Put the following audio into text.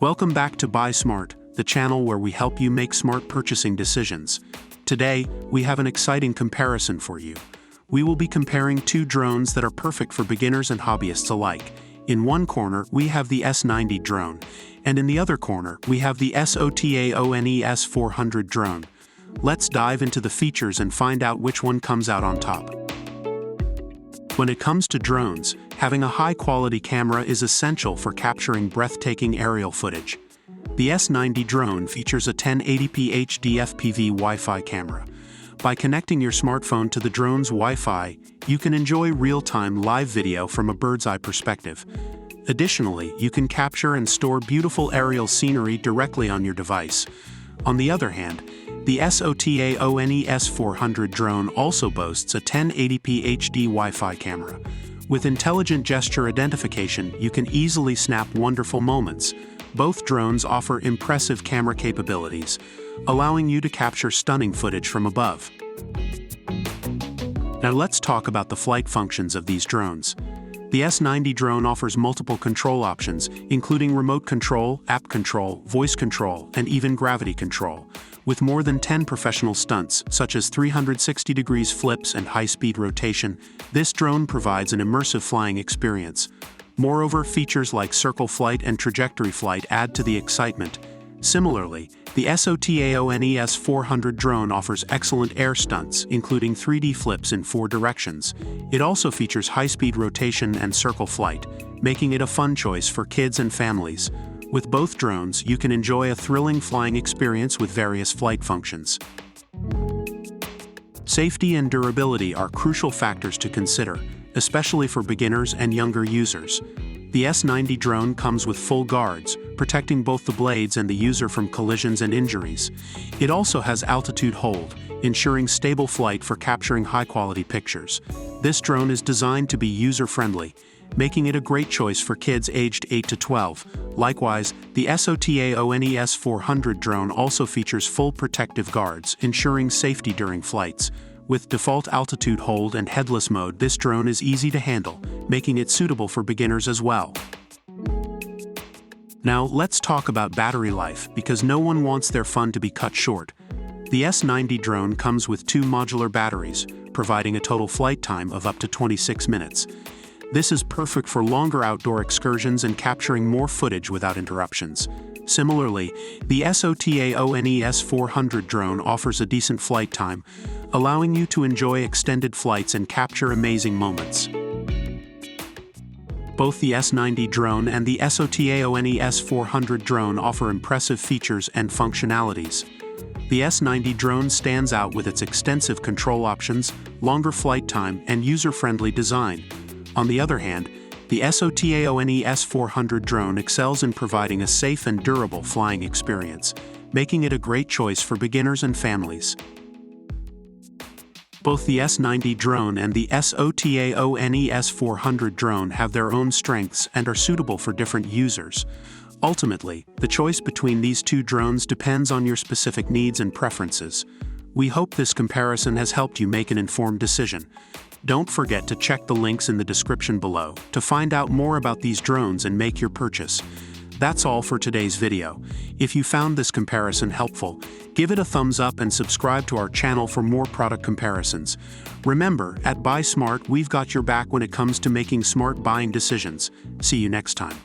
Welcome back to Buy Smart, the channel where we help you make smart purchasing decisions. Today, we have an exciting comparison for you. We will be comparing two drones that are perfect for beginners and hobbyists alike. In one corner, we have the S90 drone, and in the other corner, we have the SOTAONE S400 drone. Let's dive into the features and find out which one comes out on top. When it comes to drones, having a high-quality camera is essential for capturing breathtaking aerial footage. The S90 drone features a 1080p HD FPV Wi-Fi camera. By connecting your smartphone to the drone's Wi-Fi, you can enjoy real-time live video from a bird's-eye perspective. Additionally, you can capture and store beautiful aerial scenery directly on your device. On the other hand, the SOTAONE S400 drone also boasts a 1080p HD Wi-Fi camera. With intelligent gesture identification, you can easily snap wonderful moments. Both drones offer impressive camera capabilities, allowing you to capture stunning footage from above. Now let's talk about the flight functions of these drones. The S90 drone offers multiple control options, including remote control, app control, voice control, and even gravity control. With more than 10 professional stunts, such as 360 degrees flips and high-speed rotation, this drone provides an immersive flying experience. Moreover, features like circle flight and trajectory flight add to the excitement. Similarly, the SOTAONE S400 drone offers excellent air stunts, including 3D flips in 4 directions. It also features high-speed rotation and circle flight, making it a fun choice for kids and families. With both drones, you can enjoy a thrilling flying experience with various flight functions. Safety and durability are crucial factors to consider, especially for beginners and younger users. The S90 drone comes with full guards, protecting both the blades and the user from collisions and injuries. It also has altitude hold, ensuring stable flight for capturing high-quality pictures. This drone is designed to be user-friendly, making it a great choice for kids aged 8 to 12. Likewise, the SOTAONE S400 drone also features full protective guards, ensuring safety during flights. With default altitude hold and headless mode, this drone is easy to handle, making it suitable for beginners as well. Now, let's talk about battery life, because no one wants their fun to be cut short. The S90 drone comes with 2 modular batteries, providing a total flight time of up to 26 minutes. This is perfect for longer outdoor excursions and capturing more footage without interruptions. Similarly, the SOTAONE S400 drone offers a decent flight time, allowing you to enjoy extended flights and capture amazing moments. Both the S90 drone and the SOTAONE S400 drone offer impressive features and functionalities. The S90 drone stands out with its extensive control options, longer flight time, and user-friendly design. On the other hand, the SOTAONE S400 drone excels in providing a safe and durable flying experience, making it a great choice for beginners and families. Both the S90 drone and the SOTAONE S400 drone have their own strengths and are suitable for different users. Ultimately, the choice between these two drones depends on your specific needs and preferences. We hope this comparison has helped you make an informed decision. Don't forget to check the links in the description below to find out more about these drones and make your purchase. That's all for today's video. If you found this comparison helpful, give it a thumbs up and subscribe to our channel for more product comparisons. Remember, at Buy Smart, we've got your back when it comes to making smart buying decisions. See you next time.